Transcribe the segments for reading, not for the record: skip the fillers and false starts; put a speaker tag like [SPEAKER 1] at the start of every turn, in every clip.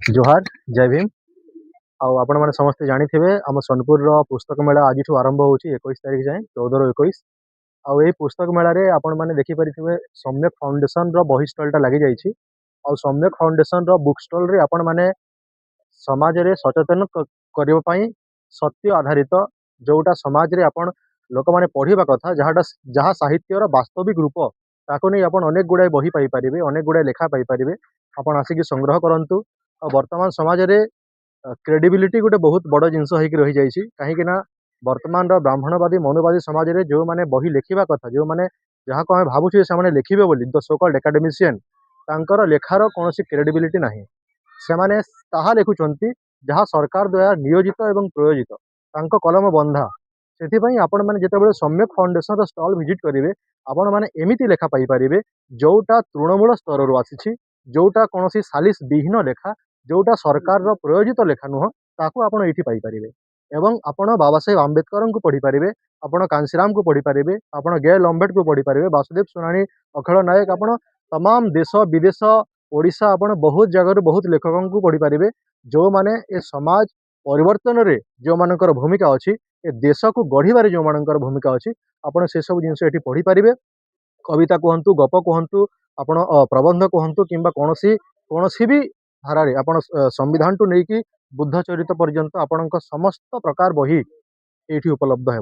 [SPEAKER 1] जोहार जय भीम। आपण मैंने समस्ते जानी थे आम सोनपुर पुस्तक मेला आज आरंभ हो 21 तारीख जाए 14 ରୁ 21। आई पुस्तक मेलार आपण मैंने देखिपारे सम्यक फाउंडेशन बही स्टलटा लगी जाइए। आ सम्यक फाउंडेशन बुक स्टल रे आपण मैंने समाज रे सचेतन करने सत्य आधारित जोटा समाज रे आपण लोक मैंने पढ़ा कथा जहाँ साहित्यर वास्तविक रूप ताको नहीं आपण अनेक गुड़ाए बही पाइपर अनेक गुड़ाए लेखा पाइपर आपण आसिक संग्रह करूँ। वर्तमान समाज रे क्रेडिबिलिटी गोटे बहुत बड़ जिनस रही जाइए कहीं वर्तमान ब्राह्मणवादी मनुवादी समाज रे जो माने बही लिखा कथा जो माने जहाँ को आम भावुचे से लिखे बोली द सो कॉल्ड एकेडमिशियन तांकर लेखार कौन क्रेडिबिलिटी नहीं। से माने ताहा लिखुचंती जहाँ सरकार द्वारा नियोजित एवं प्रयोजित तांको कलम बंधा से आपण मैंने जिते सम्यक फाउंडेशन स्टॉल विजिट करेंगे आपण मैंने एमती लेखा पाइपर जोटा तृणमूल स्तर रू आसी जोटा कौन सालिस विहीन लेखा जोटा सरकार प्रयोजित लेखा नुह ताकू आपण ये पाइपर एवं आपण बाबा साहेब आंबेडकर को पढ़ी पारे आपण कांशीराम को पढ़ी पारे आपण गेल अम्बेड को पढ़ी पारे वासुदेव सोनानी अखिल नायक आपण तमाम देश विदेश ओडिशा आपण बहुत जगह बहुत लेखकों को पढ़ी पारे जो माने ए समाज परिवर्तन रे जो मानकर भूमिका अच्छी ए देश को गढ़िबारे जो मानकर भूमिका अच्छी आपण से सब जिनस ये पढ़ी पारे। कविता कहतु गप कहतु आपण प्रबंध कहतु किंबा कौन भी धारा रे आपण संविधान टू नहीं कि बुद्ध चरित पर्यंत आपण समस्त प्रकार बही ये उपलब्ध है।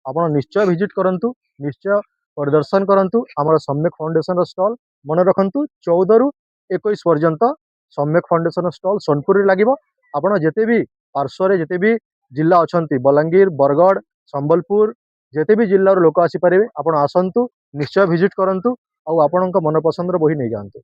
[SPEAKER 1] आपण निश्चय विजिट करंतु निश्चय परिदर्शन करंतु आमर सम्यक फाउंडेशन स्टॉल मन रखंतु 14 ରୁ 21 पर्यंत सम्यक फाउंडेशन स्टॉल सोनपुर लगे। आपण जिते भी पार्श्व जिते भी जिला अच्छा बलांगीर बरगढ़ संबलपुर जिते भी जिल्लार लोक आसीपारे आपण आसतु निश्चय विजिट करंतु आ आपण मन पसंद बही नहीं जातु।